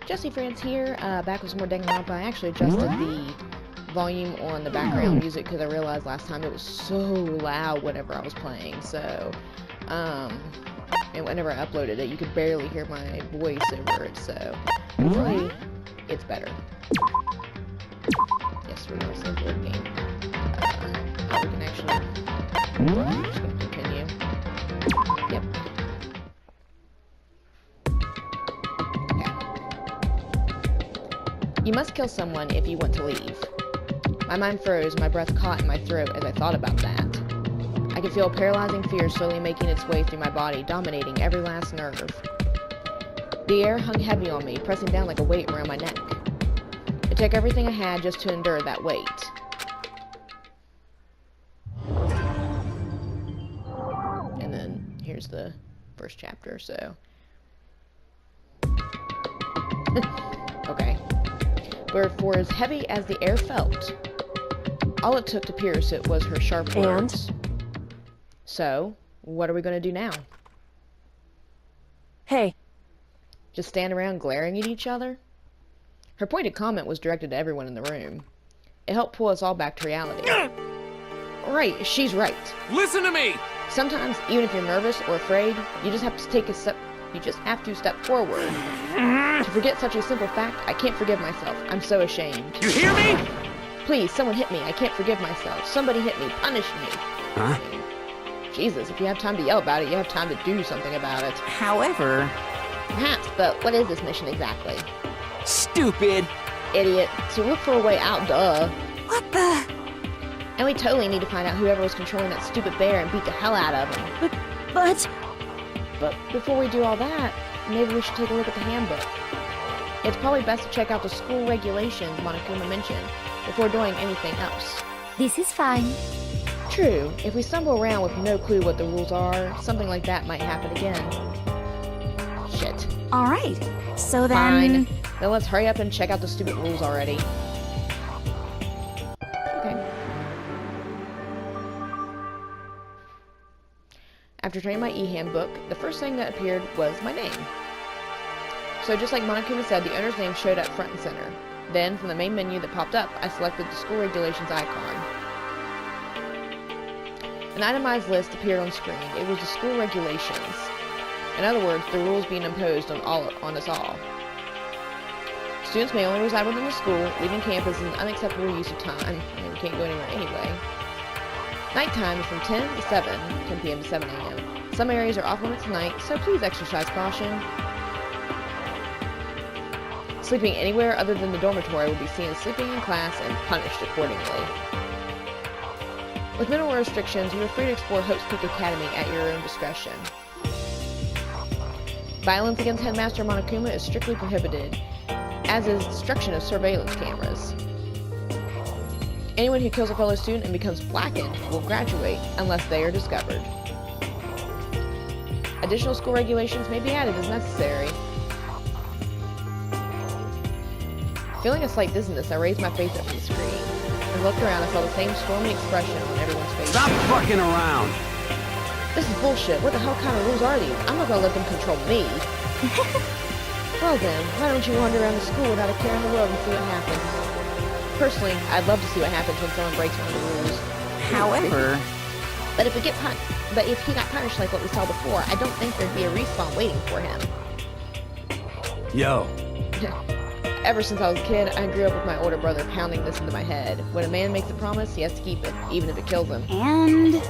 Jesse Friends here, back with some more Danganronpa. I actually adjusted the volume on the background music because I realized last time it was so loud whenever I was playing, so, and whenever I uploaded it, you could barely hear my voice over it, so hopefully it's better. Yes, we're going to save the game. We can actually, I'm just going to continue. Yep. You must kill someone if you want to leave. My mind froze, my breath caught in my throat as I thought about that. I could feel a paralyzing fear slowly making its way through my body, dominating every last nerve. The air hung heavy on me, pressing down like a weight around my neck. It took everything I had just to endure that weight. And then here's the first chapter, so... Okay. But for as heavy as the air felt, all it took to pierce it was her sharp words. So, what are we going to do now? Hey. Just stand around glaring at each other? Her pointed comment was directed at everyone in the room. It helped pull us all back to reality. Right, she's right. Listen to me! Sometimes, even if you're nervous or afraid, you just have to take a step. You just have to step forward. To forget such a simple fact, I can't forgive myself. I'm so ashamed. You hear me? Please, someone hit me. I can't forgive myself. Somebody hit me. Punish me. Huh? I mean, Jesus, if you have time to yell about it, you have time to do something about it. However... Perhaps, but what is this mission exactly? Stupid! Idiot. To look for a way out, duh. What the... And we totally need to find out whoever was controlling that stupid bear and beat the hell out of him. But before we do all that, maybe we should take a look at the handbook. It's probably best to check out the school regulations Monokuma mentioned before doing anything else. This is fine. True, if we stumble around with no clue what the rules are, something like that might happen again. Shit. Alright, so then... Fine. Then let's hurry up and check out the stupid rules already. Okay. After turning my e-handbook, the first thing that appeared was my name. So just like Monokuma said, the owner's name showed up front and center. Then, from the main menu that popped up, I selected the school regulations icon. An itemized list appeared on screen. It was the school regulations. In other words, the rules being imposed on us all. Students may only reside within the school. Leaving campus is an unacceptable use of time. I mean, we can't go anywhere anyway. Nighttime is from 10 p.m. to 7 a.m. Some areas are off limits tonight, so please exercise caution. Sleeping anywhere other than the dormitory will be seen as sleeping in class and punished accordingly. With minimal restrictions, you are free to explore Hope's Peak Academy at your own discretion. Violence against Headmaster Monokuma is strictly prohibited, as is destruction of surveillance cameras. Anyone who kills a fellow student and becomes blackened will graduate unless they are discovered. Additional school regulations may be added as necessary. Feeling a slight dizziness, I raised my face up to the screen. As I looked around, I saw the same stormy expression on everyone's face. Stop fucking around! This is bullshit. What the hell kind of rules are these? I'm not gonna let them control me. Well then, why don't you wander around the school without a care in the world and see what happens? Personally, I'd love to see what happens when someone breaks one of the rules. However... But if he got punished like what we saw before, I don't think there'd be a respawn waiting for him. Yo. Ever since I was a kid, I grew up with my older brother pounding this into my head. When a man makes a promise, he has to keep it, even if it kills him. And...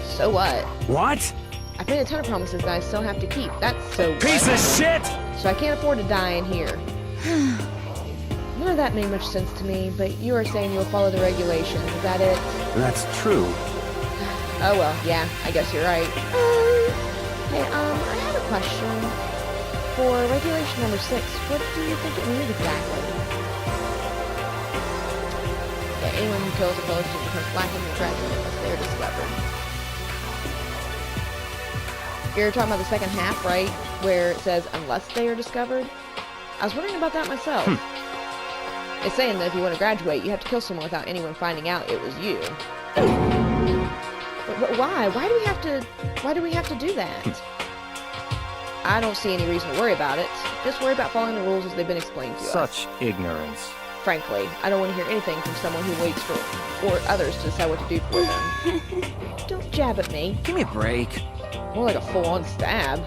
So what? What? I've made a ton of promises that I still have to keep. That's so what? Piece of shit! So I can't afford to die in here. None of that made much sense to me, but you are saying you'll follow the regulations. Is that it? That's true. Oh well, yeah, I guess you're right. Hey, I have a question. For regulation number 6, what do you think it means exactly? Yeah, anyone who kills a fellow student becomes blackened and graduate unless they are discovered. You're talking about the second half, right? Where it says, unless they are discovered? I was wondering about that myself. It's saying that if you want to graduate, you have to kill someone without anyone finding out it was you. But why? Why do we have to do that? I don't see any reason to worry about it. Just worry about following the rules as they've been explained to us. Such ignorance. Frankly, I don't want to hear anything from someone who waits for others to decide what to do for them. Don't jab at me. Give me a break. More like a full-on stab.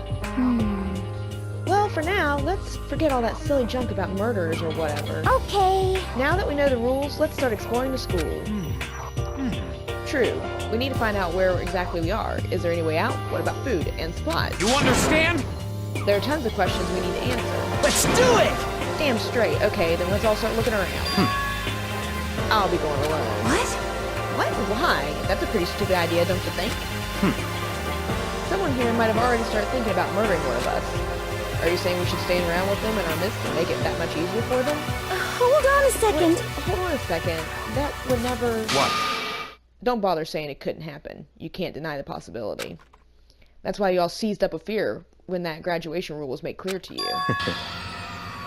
Well, for now, let's forget all that silly junk about murders or whatever. Okay. Now that we know the rules, let's start exploring the school. True. We need to find out where exactly we are. Is there any way out? What about food and supplies? You understand? There are tons of questions we need to answer. Let's do it! Damn straight. Okay, then let's all start looking around. I'll be going alone. What? What? Why? That's a pretty stupid idea, don't you think? Someone here might have already started thinking about murdering one of us. Are you saying we should stay around with them in our midst to make it that much easier for them? Hold on a second. Wait, hold on a second. That would never... What? Don't bother saying it couldn't happen. You can't deny the possibility. That's why you all seized up with fear when that graduation rule was made clear to you.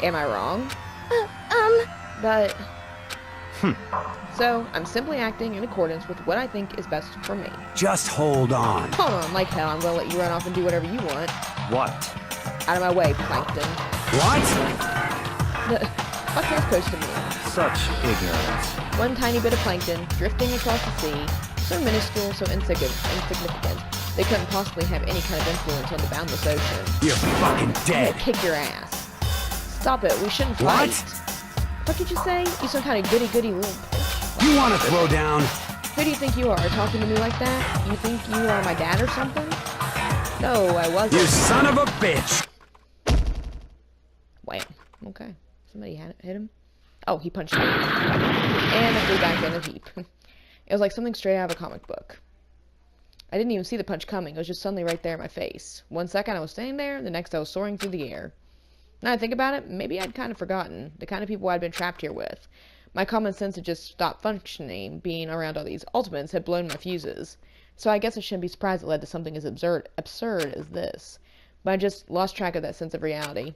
Am I wrong? But... So, I'm simply acting in accordance with what I think is best for me. Just hold on. Hold on, like hell, I'm gonna let you run off and do whatever you want. What? Out of my way, Plankton. What? What's that supposed to mean? Such ignorance. One tiny bit of plankton, drifting across the sea, so minuscule, so insignificant, they couldn't possibly have any kind of influence on the boundless ocean. You're fucking I'm gonna dead. kick your ass. Stop it, we shouldn't fight. What did you say? You some kind of goody-goody little... You want to throw down? Who do you think you are, talking to me like that? You think you are my dad or something? No, I wasn't. You son of a bitch! Wham. Okay. Somebody hit him. Oh, he punched me. And I flew back in a heap. It was like something straight out of a comic book. I didn't even see the punch coming. It was just suddenly right there in my face. 1 second I was standing there, the next I was soaring through the air. Now I think about it, maybe I'd kind of forgotten the kind of people I'd been trapped here with. My common sense had just stopped functioning. Being around all these ultimates had blown my fuses. So I guess I shouldn't be surprised it led to something as absurd as this. But I just lost track of that sense of reality.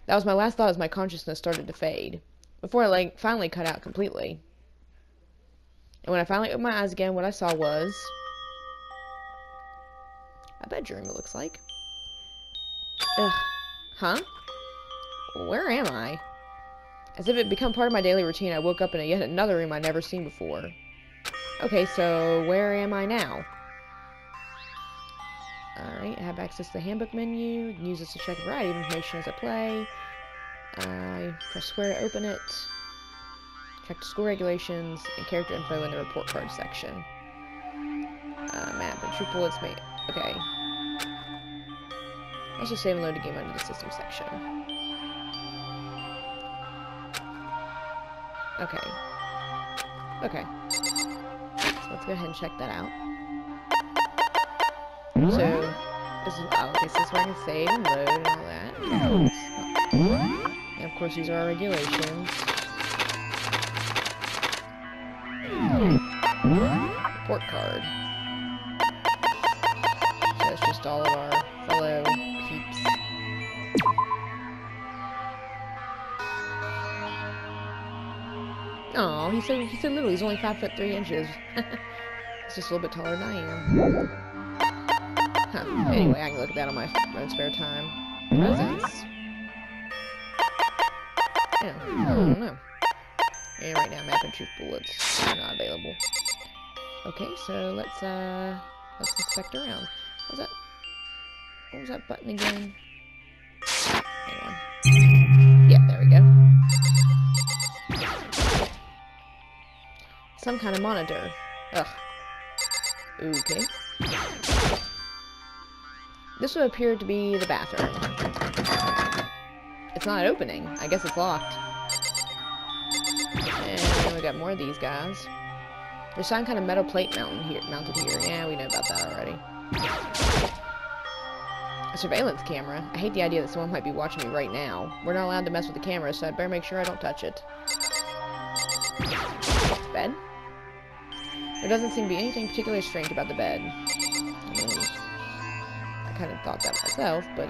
That was my last thought as my consciousness started to fade. Before it finally cut out completely. And when I finally opened my eyes again, what I saw was... a bedroom, it looks like. Ugh. Huh? Where am I? As if it had become part of my daily routine, I woke up in yet another room I'd never seen before. Okay, so where am I now? Alright, I have access to the handbook menu. You can use this to check a variety of information as I play. I press square to open it. Check the school regulations and character info in the report card section. Map and troop bullets made. Okay. Also save and load the game under the system section. Okay. Okay. So let's go ahead and check that out. So, this is, oh, okay, so this is where I can save and load and all that. And of course, these are our regulations. Report card. So it's just all of our fellow peeps. Oh, he's so little. He's only 5'3". He's just a little bit taller than I am. Huh. Anyway, I can look at that on my own spare time. Presents. Yeah, I don't know. And right now, map and truth bullets are not available. Okay, so let's inspect around. What was that button again? Hang on. Yeah, there we go. Some kind of monitor. Ugh. Okay. This would appear to be the bathroom. It's not opening. I guess it's locked. And we got more of these guys. There's some kind of metal plate mounted here. Yeah, we know about that already. A surveillance camera. I hate the idea that someone might be watching me right now. We're not allowed to mess with the camera, so I'd better make sure I don't touch it. Bed? There doesn't seem to be anything particularly strange about the bed. I kind of thought that myself, but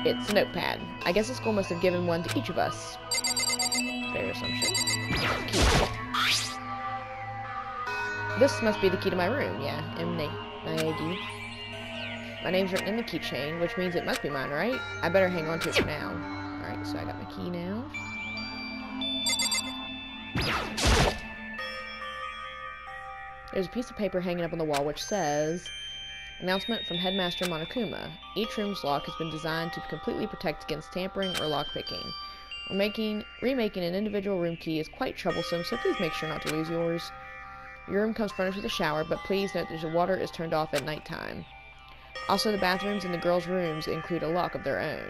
it's a notepad. I guess the school must have given one to each of us. Fair assumption. Key. This must be the key to my room, yeah. My name's written in the keychain, which means it must be mine, right? I better hang on to it for now. Alright, so I got my key now. There's a piece of paper hanging up on the wall which says, announcement from Headmaster Monokuma. Each room's lock has been designed to completely protect against tampering or lockpicking. Remaking an individual room key is quite troublesome, so please make sure not to lose yours. Your room comes furnished with a shower, but please note that the water is turned off at nighttime. Also, the bathrooms in the girls' rooms include a lock of their own.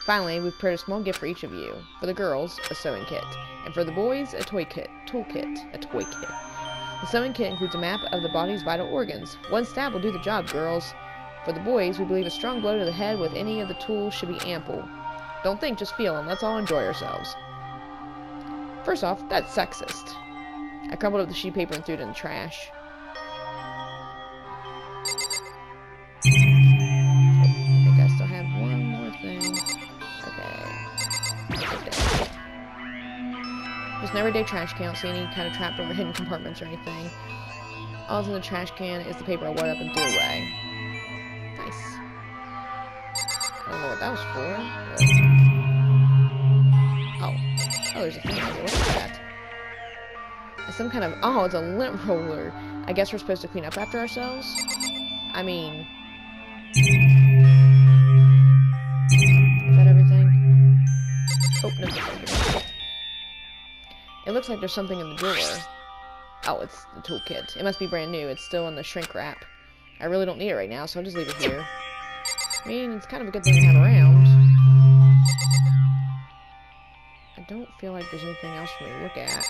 Finally, we've prepared a small gift for each of you. For the girls, a sewing kit, and for the boys, a toy kit. The sewing kit includes a map of the body's vital organs. One stab will do the job, girls. For the boys, we believe a strong blow to the head with any of the tools should be ample. Don't think, just feel them. Let's all enjoy ourselves. First off, that's sexist. I crumpled up the sheet paper and threw it in the trash. I think I still have one more thing. Okay. There's an everyday trash can. I don't see any kind of trapped or hidden compartments or anything. All's in the trash can is the paper I wet up and threw away. Nice. I don't know what that was for. Oh, there's a thing here. What is that? It's some kind of... Oh, it's a lint roller. I guess we're supposed to clean up after ourselves? I mean... Is that everything? Oh, no. It looks like there's something in the drawer. Oh, it's the toolkit. It must be brand new. It's still in the shrink wrap. I really don't need it right now, so I'll just leave it here. I mean, it's kind of a good thing to have around. I don't feel like there's anything else for me to look at.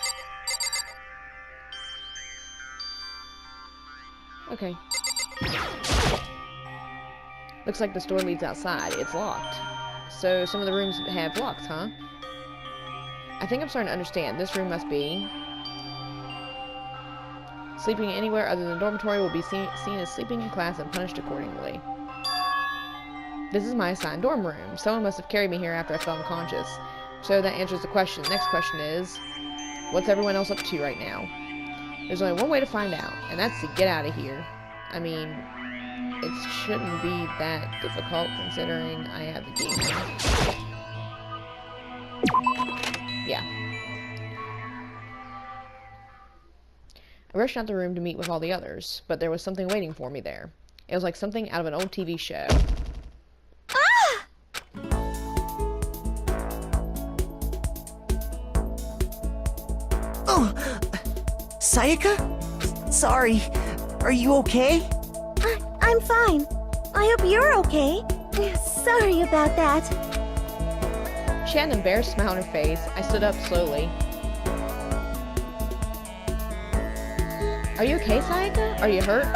Okay. Looks like this door leads outside. It's locked. So some of the rooms have locks, huh? I think I'm starting to understand. This room must be... Sleeping anywhere other than the dormitory will be seen as sleeping in class and punished accordingly. This is my assigned dorm room. Someone must have carried me here after I fell unconscious. So that answers the question. The next question is, what's everyone else up to right now? There's only one way to find out, and that's to get out of here. I mean, it shouldn't be that difficult considering I have the key now. Yeah. I rushed out the room to meet with all the others, but there was something waiting for me there. It was like something out of an old TV show. Ah! Oh! Sayaka? Sorry. Are you okay? I'm fine. I hope you're okay. Sorry about that. She had an embarrassed smile on her face. I stood up slowly. Are you okay, Sayaka? Are you hurt?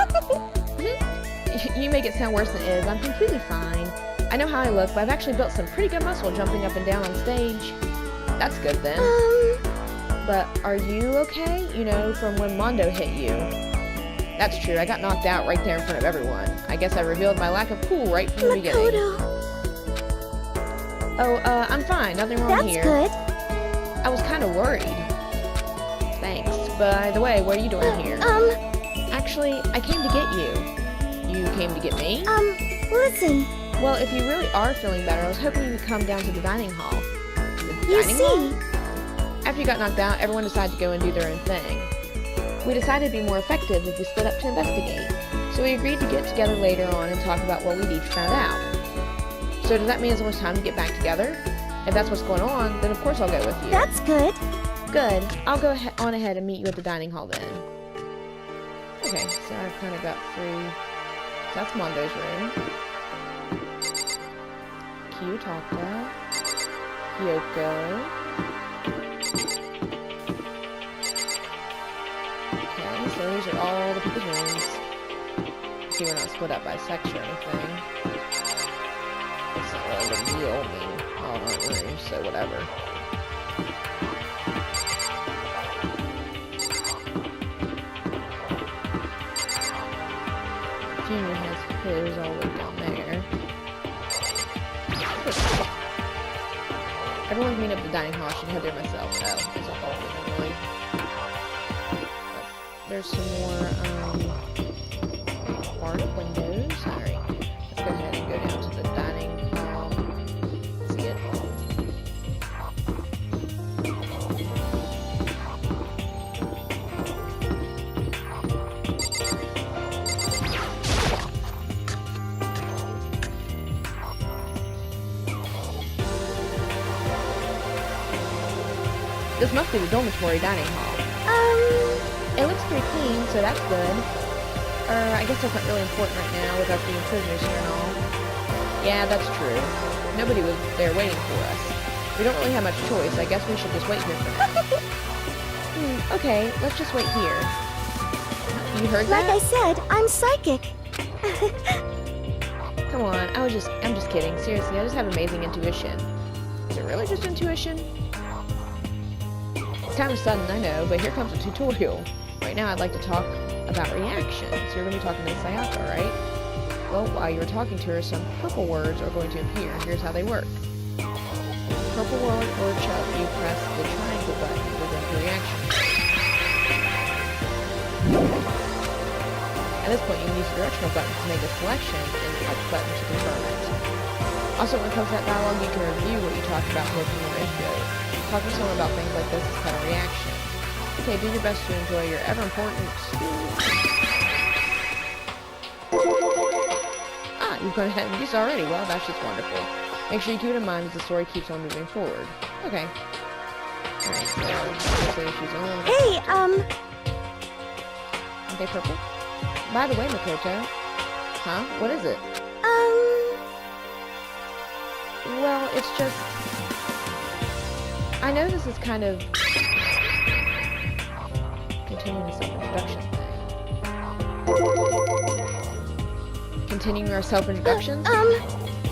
You make it sound worse than it is. I'm completely fine. I know how I look, but I've actually built some pretty good muscle jumping up and down on stage. That's good then. But are you okay? You know, from when Mondo hit you. That's true. I got knocked out right there in front of everyone. I guess I revealed my lack of cool right from the beginning. Oh, I'm fine. Nothing wrong here. That's good. I was kind of worried. Thanks. By the way, what are you doing here? Actually, I came to get you. You came to get me? Listen. Well, if you really are feeling better, I was hoping you could come down to the dining hall. You see. After you got knocked out, everyone decided to go and do their own thing. We decided it'd be more effective if we split up to investigate. So we agreed to get together later on and talk about what we'd each found out. So does that mean it's almost time to get back together? If that's what's going on, then of course I'll go with you. That's good. Good. I'll go on ahead and meet you at the dining hall then. Okay, so I've kind of got through... So that's Mondo's room. Kyutaka. Kyoko. Okay, so these are all the people's rooms. See, we're not split up by sex or anything. It's not really a big deal. I mean, all our rooms, so whatever. Junior has his all the way down there. Everyone's meeting up at the dining hall. I should head there myself. Oh, there's a whole thing, really. Oh, there's some more, bar part of windows. Alright, let's go ahead and go down to the dining hall. See it. This must be the dormitory dining hall. It looks pretty clean, so that's good. I guess that's not really important right now with us being prisoners here and all. Yeah, that's true. Nobody was there waiting for us. We don't really have much choice. I guess we should just wait here for now. Okay, let's just wait here. You heard that? Like I said, I'm psychic. Come on, I'm just kidding. Seriously, I just have amazing intuition. Is it really just intuition? It's kind of sudden, I know, but here comes a tutorial. Right now, I'd like to talk about reactions. You're going to be talking to Sayaka, right? Well, while you're talking to her, some purple words are going to appear. Here's how they work. Purple word or chub, you press the triangle button within the reaction. At this point, you can use the directional button to make a selection and the X button to confirm it. Also, when it comes to that dialogue, you can review what you talked about for more info. Talking to someone about things like this is kind of reaction. Okay, do your best to enjoy your ever-important school. Ah, you've gone ahead and used already. Well, that's just wonderful. Make sure you keep it in mind as the story keeps on moving forward. Okay. Alright, so obviously she's on. Hey, Okay, purple. By the way, Makoto. Huh? What is it? Well, it's just... I know this is kind of... continuing the self-introduction thing. Continuing our self-introductions?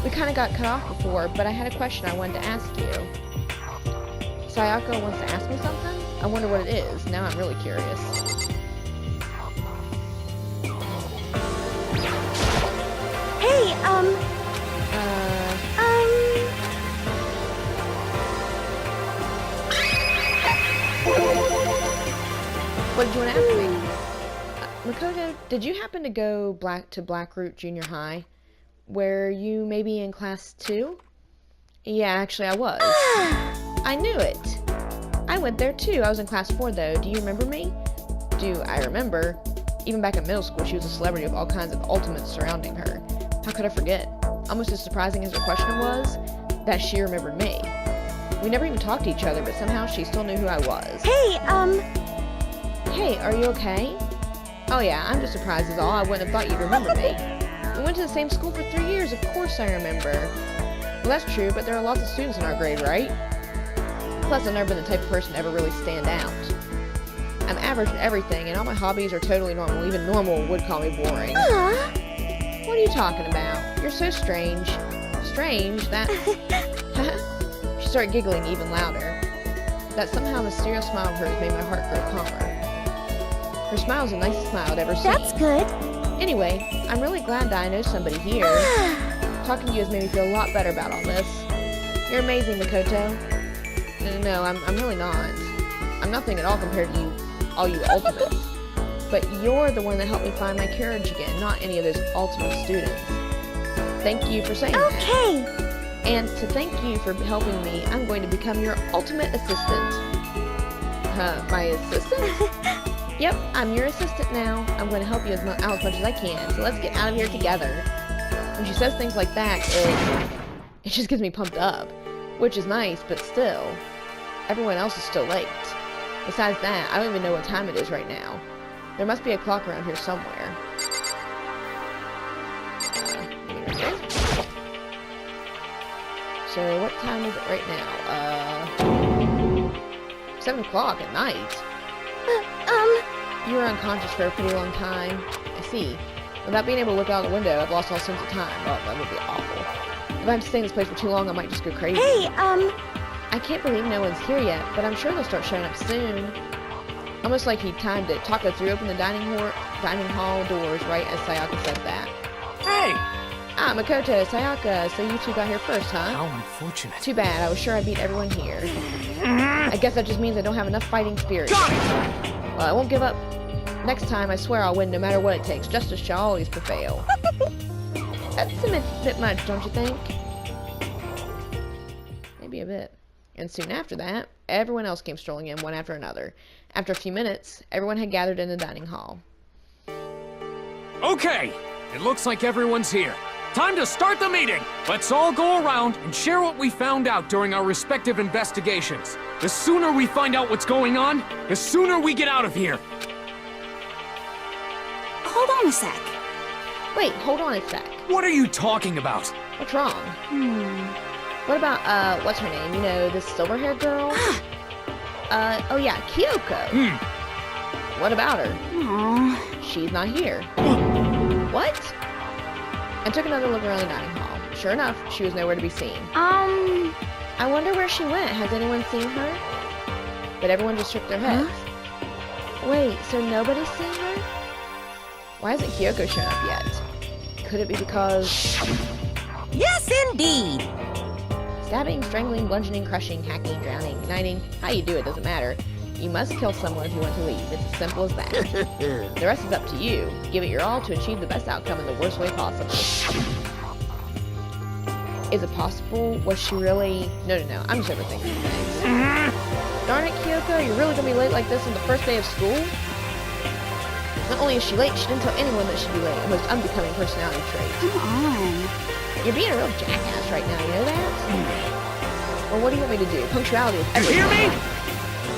We kind of got cut off before, but I had a question I wanted to ask you. Sayaka wants to ask me something? I wonder what it is. Now I'm really curious. hey, What did you want to ask me? Makoto, did you happen to go to Blackroot Junior High? Were you maybe in class 2? Yeah, actually I was. I knew it. I went there too. I was in class 4 though. Do you remember me? Do I remember? Even back in middle school, she was a celebrity with all kinds of ultimates surrounding her. How could I forget? Almost as surprising as her question was, that she remembered me. We never even talked to each other, but somehow she still knew who I was. hey, Hey, are you okay? Oh yeah, I'm just surprised is all. I wouldn't have thought you'd remember me. We went to the same school for 3 years, of course I remember. Well, that's true, but there are lots of students in our grade, right? Plus, I've never been the type of person to ever really stand out. I'm average in everything, and all my hobbies are totally normal. Even normal would call me boring. What are you talking about? You're so strange. Strange? That... She started giggling even louder. That somehow mysterious smile of hers made my heart grow calmer. Her smile's the nicest smile I'd ever seen. that's good. Anyway, I'm really glad that I know somebody here. Talking to you has made me feel a lot better about all this. You're amazing, Makoto. No, I'm really not. I'm nothing at all compared to you, all you ultimates. But you're the one that helped me find my courage again, not any of those ultimate students. Thank you for saying that. Okay. And to thank you for helping me, I'm going to become your ultimate assistant. My assistant? Yep, I'm your assistant now. I'm going to help you out as much as I can, so let's get out of here together. When she says things like that, it just gets me pumped up. Which is nice, but still, everyone else is still late. Besides that, I don't even know what time it is right now. There must be a clock around here somewhere. So, what time is it right now? 7 o'clock at night. You were unconscious for a pretty long time. I see. Without being able to look out the window, I've lost all sense of time. Oh, that would be awful. If I have to stay in this place for too long, I might just go crazy. Hey, I can't believe no one's here yet, but I'm sure they'll start showing up soon. Almost like he timed it. Taka threw open the dining hall doors right as Sayaka said that. Hey! Ah, Makoto, Sayaka, so you two got here first, huh? How unfortunate. Too bad, I was sure I beat everyone here. I guess that just means I don't have enough fighting spirit. Got it! Well, I won't give up. Next time, I swear I'll win no matter what it takes. Justice shall always prevail. That's a bit much, don't you think? Maybe a bit. And soon after that, everyone else came strolling in, one after another. After a few minutes, everyone had gathered in the dining hall. Okay, it looks like everyone's here. Time to start the meeting! Let's all go around and share what we found out during our respective investigations. The sooner we find out what's going on, the sooner we get out of here. Hold on a sec. Wait, hold on a sec. What are you talking about? What's wrong? What about, what's her name? You know, this silver-haired girl? Oh yeah, Kyoko. What about her? Aww. She's not here. What? I took another look around the dining hall. Sure enough, she was nowhere to be seen. I wonder where she went. Has anyone seen her? But everyone just shook their heads. Wait, so nobody's seen her? Why hasn't Kyoko shown up yet? Could it be because... Yes, indeed. Stabbing, strangling, bludgeoning, crushing, hacking, drowning, igniting, how you do it doesn't matter. You must kill someone if you want to leave. It's as simple as that. The rest is up to you. Give it your all to achieve the best outcome in the worst way possible. Is it possible? Was she really... No, I'm just overthinking things. Darn it, Kyoko, you're really gonna be late like this on the first day of school? Not only is she late, she didn't tell anyone that she'd be late. A most unbecoming personality trait. Come on. You're being a real jackass right now, you know that? Well, what do you want me to do? Punctuality is You everything. hear me?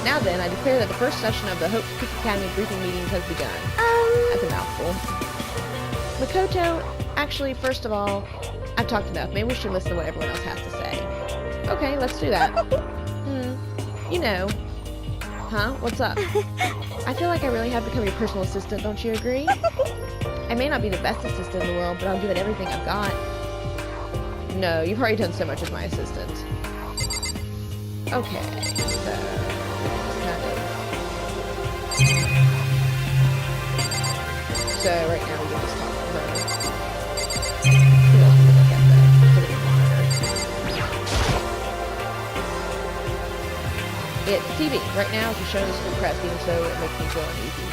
Now then, I declare that the first session of the Hope Peak Academy briefing meetings has begun. That's a mouthful. Makoto, actually, first of all, I've talked enough. Maybe we should listen to what everyone else has to say. Okay, let's do that. You know. Huh? What's up? I feel like I really have become your personal assistant, don't you agree? I may not be the best assistant in the world, but I'll give it everything I've got. No, you've already done so much as my assistant. Okay, so... So right now we can just talk to her. Who else we can look at though? Look at the monitor. It's TV. Right now she's showing the school press, even so it makes me feel uneasy.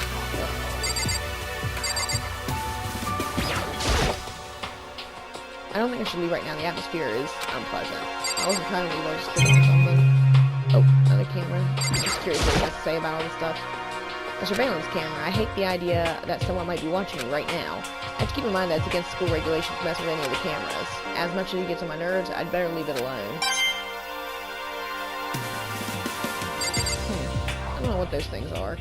I don't think I should leave right now. The atmosphere is unpleasant. I wasn't trying to leave, I was just thinking something. Oh, another camera. I'm just curious what he has to say about all this stuff. A surveillance camera. I hate the idea that someone might be watching me right now. I have to keep in mind that it's against school regulations to mess with any of the cameras. As much as it gets on my nerves, I'd better leave it alone. I don't know what those things are.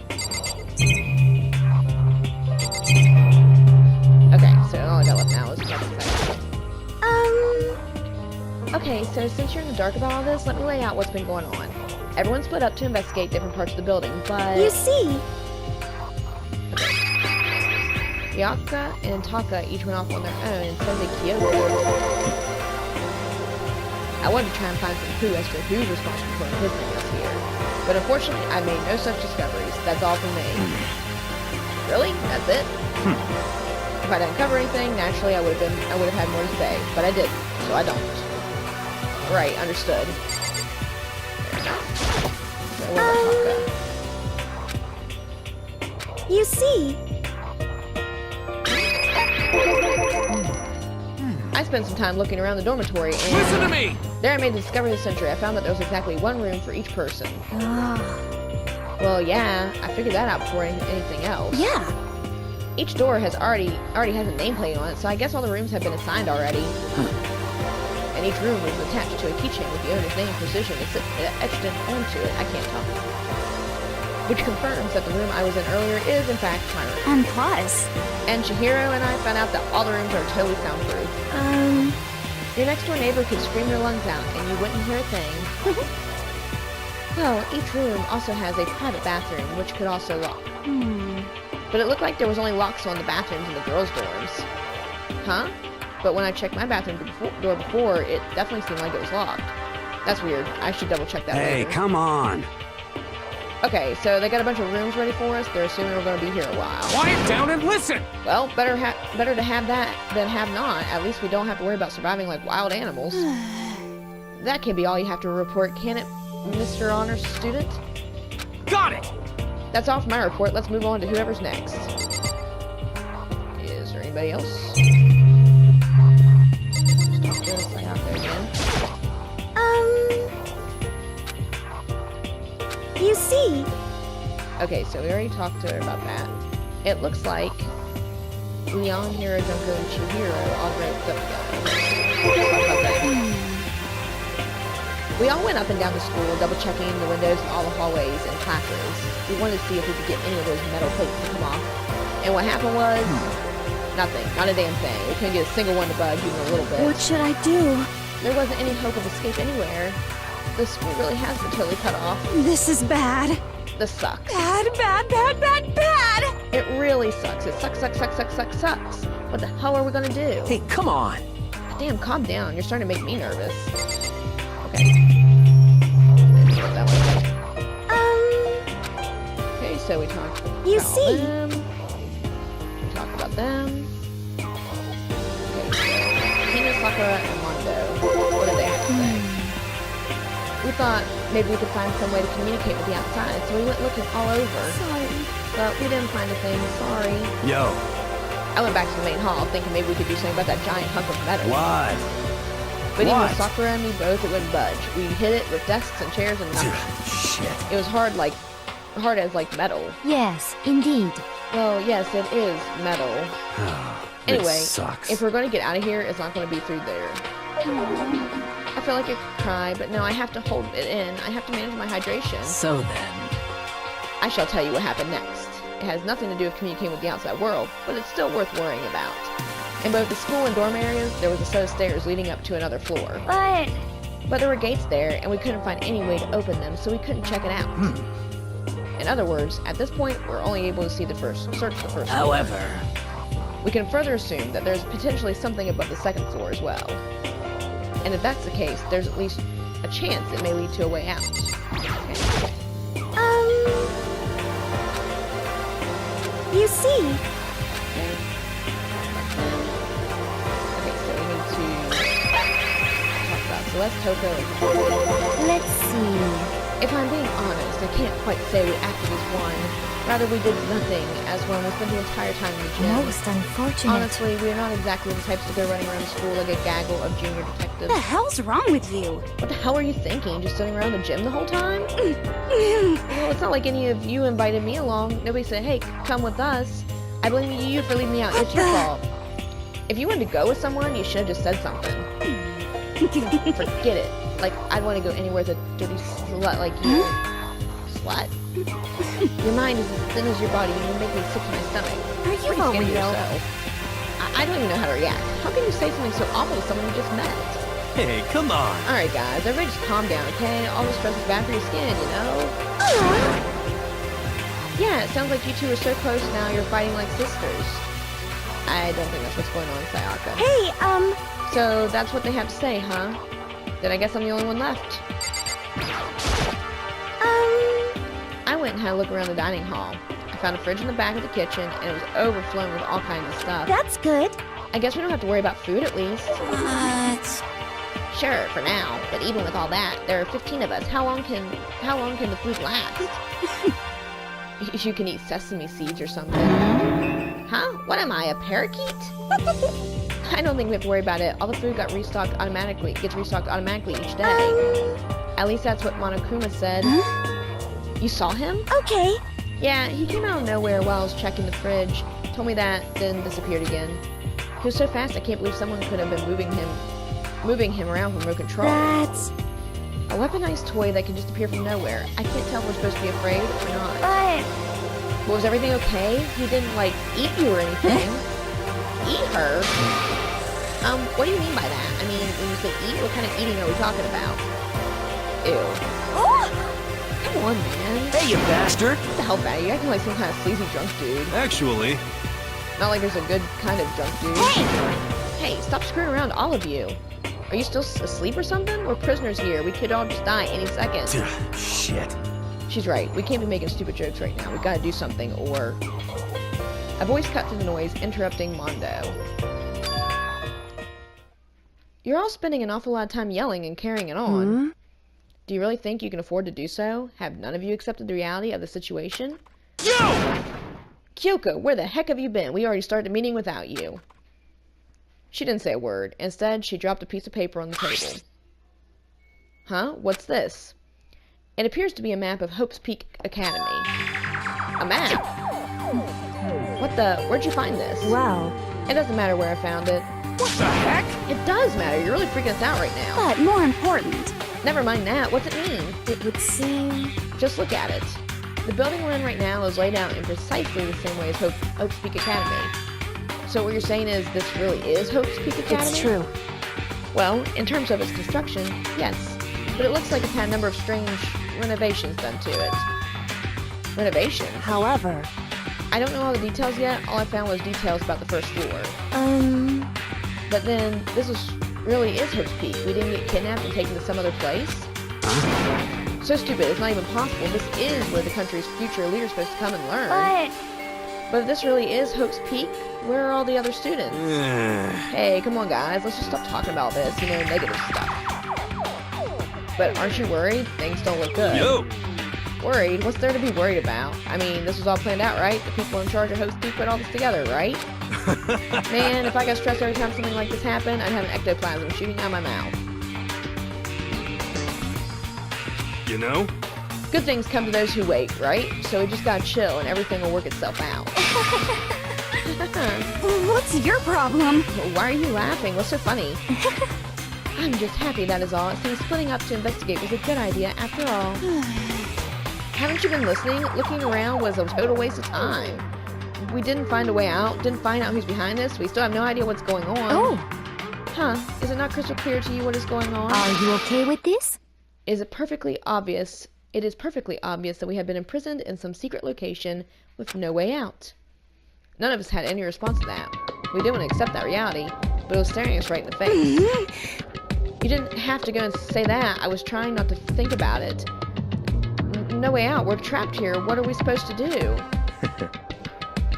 Okay, so all I got left now is okay, so since you're in the dark about all this, let me lay out what's been going on. Everyone split up to investigate different parts of the building, but... You see... Ryaka and Taka each went off on their own, and so did Kyoko. I wanted to try and find some clue as to who's responsible for imprisoning us here. But unfortunately, I made no such discoveries. That's all from me. Really? That's it? If I didn't cover anything, naturally I would have had more to say, but I didn't, so I don't. Right, understood. Fair enough. So what about Taka? You see... I spent some time looking around the dormitory, and Listen to me! there I made the discovery of the century. I found that there was exactly one room for each person. Well, yeah, I figured that out before anything else. Yeah. Each door has already has a nameplate on it, so I guess all the rooms have been assigned already. And each room is attached to a keychain with the owner's name and precision etched onto it. I can't talk. Which confirms that the room I was in earlier is, in fact, my room. And plus... And Chihiro and I found out that all the rooms are totally soundproof. Your next-door neighbor could scream their lungs out, and you wouldn't hear a thing. Well, each room also has a private bathroom, which could also lock. But it looked like there was only locks on the bathrooms in the girls' dorms. Huh? But when I checked my bathroom door before, it definitely seemed like it was locked. That's weird. I should double-check that Hey, later. come on. Okay, so they got a bunch of rooms ready for us. They're assuming we're going to be here a while. Quiet down and listen! Well, better to have that than have not. At least we don't have to worry about surviving like wild animals. That can be all you have to report, can it, Mr. Honors Student? Got it! That's all for my report. Let's move on to whoever's next. Is there anybody else? Just like out there again. You see, Okay, so we already talked to her about that. It looks like Leon, Hero, Junko, and Chihiro all roped up together. Let's talk about that. We all went up and down the school, double-checking the windows and all the hallways and classes. We wanted to see if we could get any of those metal plates to come off. And what happened was... nothing. Not a damn thing. We couldn't get a single one to budge even a little bit. what should I do? There wasn't any hope of escape anywhere. The school really has been totally cut off. This is bad. This sucks. Bad, bad, bad, bad, bad! It really sucks. It sucks. What the hell are we gonna do? Hey, come on. Damn, calm down. You're starting to make me nervous. Okay. Put that one away. Okay, so we talked You about see. them. We talked about them. Okay, so Hina, Sakura, and Mondo. What do they have to say? We thought maybe we could find some way to communicate with the outside, so we went looking all over. Sorry. But we didn't find a thing. Sorry. Yo, I went back to the main hall thinking maybe we could do something about that giant hunk of metal. what? But even What? with Sakura and me both, it wouldn't budge. We hit it with desks and chairs and nothing. Shit. It was hard as like metal. Yes, indeed. Well, yes, it is metal. Anyway, This sucks. if we're going to get out of here, it's not going to be through there. I feel like I could cry, but no, I have to hold it in. I have to manage my hydration. So then, I shall tell you what happened next. It has nothing to do with communicating with the outside world, but it's still worth worrying about. In both the school and dorm areas, there was a set of stairs leading up to another floor. But there were gates there, and we couldn't find any way to open them, so we couldn't check it out. In other words, at this point, we're only able to search the first floor. however, We can further assume that there's potentially something above the second floor as well. And if that's the case, there's at least a chance it may lead to a way out. Okay. You see, Okay, so we need to talk about Celeste, Toko, and let's see. if I'm being honest, I can't quite say we acted as one. Rather, we did nothing as one. We spent the entire time in the gym. Most unfortunate. Honestly, we're not exactly the types to go running around school like a gaggle of junior detectives. What the hell's wrong with you? What the hell are you thinking? Just sitting around the gym the whole time? Well, it's not like any of you invited me along. Nobody said, hey, come with us. I blame you for leaving me out. It's your fault. If you wanted to go with someone, you should have just said something. Forget it. Like, I'd want to go anywhere with a dirty slut like you. Slut? Your mind is as thin as your body, and you make me sick to my stomach. Are you Please for stand to real? yourself. I don't even know how to react. How can you say something so awful to someone you just met? Hey, come on. Alright guys, everybody just calm down, okay? All this stress is bad for your skin, you know? Yeah, it sounds like you two are so close now you're fighting like sisters. I don't think that's what's going on, Sayaka. Hey, So that's what they have to say, huh? Then I guess I'm the only one left. I went and had a look around the dining hall. I found a fridge in the back of the kitchen, and it was overflowing with all kinds of stuff. that's good. I guess we don't have to worry about food at least. What? Sure, for now. But even with all that, there are 15 of us. How long can the food last? You can eat sesame seeds or something. Huh? What am I, a parakeet? I don't think we have to worry about it. All the food gets restocked automatically each day. At least that's what Monokuma said. You saw him? Okay. Yeah, he came out of nowhere while I was checking the fridge. Told me that, then disappeared again. He was so fast I can't believe someone could have been moving him around from remote control. That's... A weaponized toy that can just appear from nowhere. I can't tell if we're supposed to be afraid or not. But... Well, was everything okay? He didn't, like, eat you or anything. Eat her? What do you mean by that? I mean, when you say eat, what kind of eating are we talking about? Ew. Oh! Come on, man. Hey, you bastard. What the hell, Batty? You're acting like some kind of sleazy drunk dude. Actually, Not like there's a good kind of drunk dude. Hey, stop screwing around, all of you. Are you still asleep or something? We're prisoners here. We could all just die any second. shit. She's right. We can't be making stupid jokes right now. We gotta do something, or... A voice cut through the noise, interrupting Mondo. You're all spending an awful lot of time yelling and carrying it on. Do you really think you can afford to do so? Have none of you accepted the reality of the situation? No! Kyoko, where the heck have you been? We already started the meeting without you. She didn't say a word. Instead, she dropped a piece of paper on the table. Huh? What's this? It appears to be a map of Hope's Peak Academy. A map? What the? Where'd you find this? Well, It doesn't matter where I found it. What the heck? It does matter. You're really freaking us out right now. but more important, Never mind that. What's it mean? it would seem... Just look at it. The building we're in right now is laid out in precisely the same way as Hope's Peak Academy. So what you're saying is this really is Hope's Peak Academy? It's true. Well, in terms of its construction, yes. But it looks like it's had a number of strange renovations done to it. Renovations? However, I don't know all the details yet. All I found was details about the first floor. But then, really is Hope's Peak. We didn't get kidnapped and taken to some other place? So stupid, it's not even possible. This is where the country's future leader's supposed to come and learn. But if this really is Hope's Peak, where are all the other students? Hey, come on guys, let's just stop talking about this, negative stuff. But aren't you worried? Things don't look good. Yo! Worried? What's there to be worried about? I mean, this was all planned out, right? The people in charge of Hope's Peak put all this together, right? Man, if I got stressed every time something like this happened, I'd have an ectoplasm shooting out my mouth. You know? Good things come to those who wait, right? So we just gotta chill and everything will work itself out. what's your problem? Why are you laughing? What's so funny? I'm just happy, that is all. It seems splitting up to investigate was a good idea after all. Haven't you been listening? Looking around was a total waste of time. We didn't find a way out, didn't find out who's behind this. We still have no idea what's going on. Oh, Huh? Is it not crystal clear to you what is going on? are you okay with this? It is perfectly obvious that we have been imprisoned in some secret location with no way out. None of us had any response to that. We didn't want to accept that reality, but it was staring us right in the face. You didn't have to go and say that. I was trying not to think about it. No way out. We're trapped here. What are we supposed to do?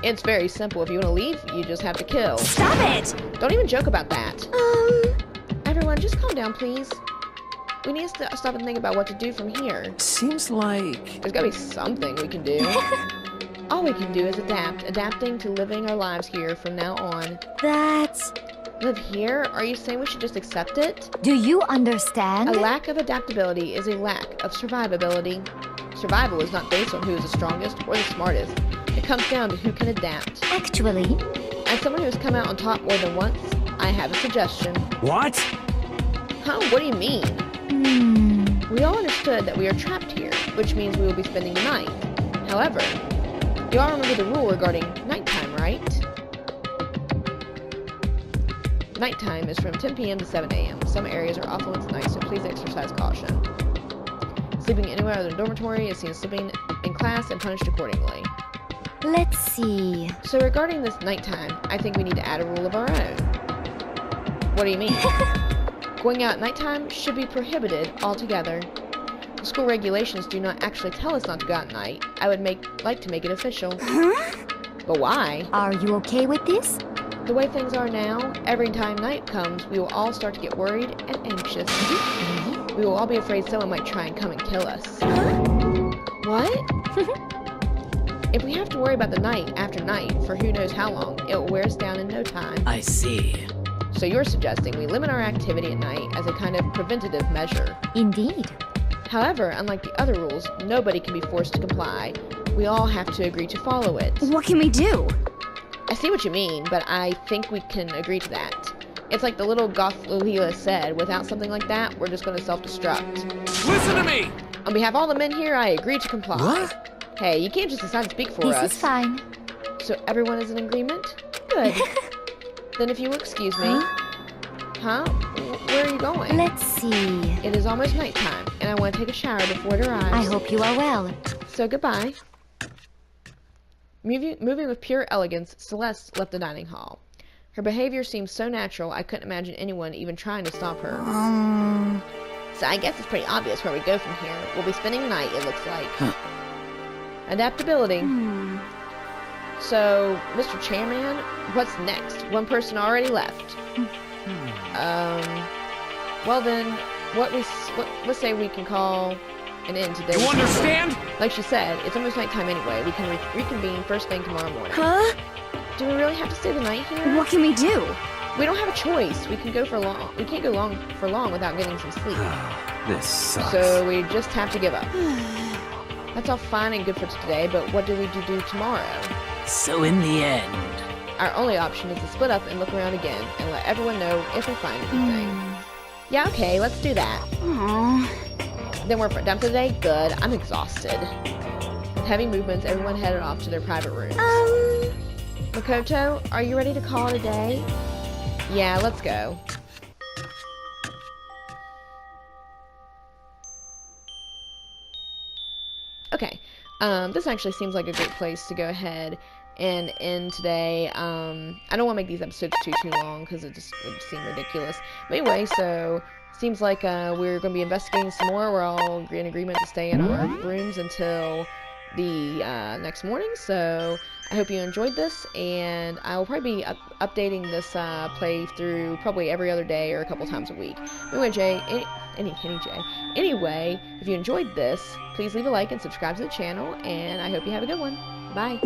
It's very simple. If you want to leave, you just have to kill. Stop it! Don't even joke about that. Everyone, just calm down, please. We need to stop and think about what to do from here. Seems like... There's gotta be something we can do. All we can do is adapt. Adapting to living our lives here from now on. That's... Live here? Are you saying we should just accept it? Do you understand? A lack of adaptability is a lack of survivability. Survival is not based on who is the strongest or the smartest. It comes down to who can adapt. Actually, As someone who has come out on top more than once, I have a suggestion. What? Huh? What do you mean? We all understood that we are trapped here, which means we will be spending the night. However, you all remember the rule regarding nighttime, right? Nighttime is from 10 p.m. to 7 a.m. Some areas are off limits at night, so please exercise caution. Sleeping anywhere other than dormitory is seen as sleeping in class and punished accordingly. let's see. So regarding this nighttime, I think we need to add a rule of our own. What do you mean? Going out at nighttime should be prohibited altogether. The school regulations do not actually tell us not to go out at night. I would like to make it official. But why? Are you okay with this? The way things are now, every time night comes, we will all start to get worried and anxious. We will all be afraid someone might try and come and kill us. What? If we have to worry about the night after night for who knows how long, it will wear us down in no time. I see. So you're suggesting we limit our activity at night as a kind of preventative measure. Indeed. However, unlike the other rules, nobody can be forced to comply. We all have to agree to follow it. What can we do? I see what you mean, but I think we can agree to that. It's like the little goth Lolila said, without something like that, we're just going to self-destruct. Listen to me! On behalf of all the men here, I agree to comply. What? Hey, you can't just decide to speak for This us. is fine. So everyone is in agreement? Good. Then if you will excuse me. Huh? Where are you going? Let's see. It is almost nighttime, and I want to take a shower before it arrives. I hope you are well. So goodbye. Moving with pure elegance, Celeste left the dining hall. Her behavior seemed so natural, I couldn't imagine anyone even trying to stop her. So I guess it's pretty obvious where we go from here. We'll be spending the night, it looks like. Adaptability. So, Mr. Chairman, what's next? One person already left. Well then, let's say we can call an end to this. You understand? Like she said, it's almost nighttime anyway. We can reconvene first thing tomorrow morning. Huh? Do we really have to stay the night here? What can we do? We don't have a choice. We can go for long. We can't go for long without getting some sleep. This sucks. So we just have to give up. That's all fine and good for today, but what do we do tomorrow? So in the end... Our only option is to split up and look around again and let everyone know if we find anything. Yeah, okay, let's do that. Aww. Then we're done for the day? Good. I'm exhausted. With heavy movements, everyone headed off to their private rooms. Makoto, are you ready to call it a day? Yeah, let's go. Okay, this actually seems like a great place to go ahead and end today. I don't want to make these episodes too long because it just would seem ridiculous. But anyway, so seems like we're going to be investigating some more. We're all in agreement to stay in our rooms until the next morning. So I hope you enjoyed this, and I will probably be updating this playthrough probably every other day or a couple times a week. Anyway, if you enjoyed this, please leave a like and subscribe to the channel, and I hope you have a good one. Bye.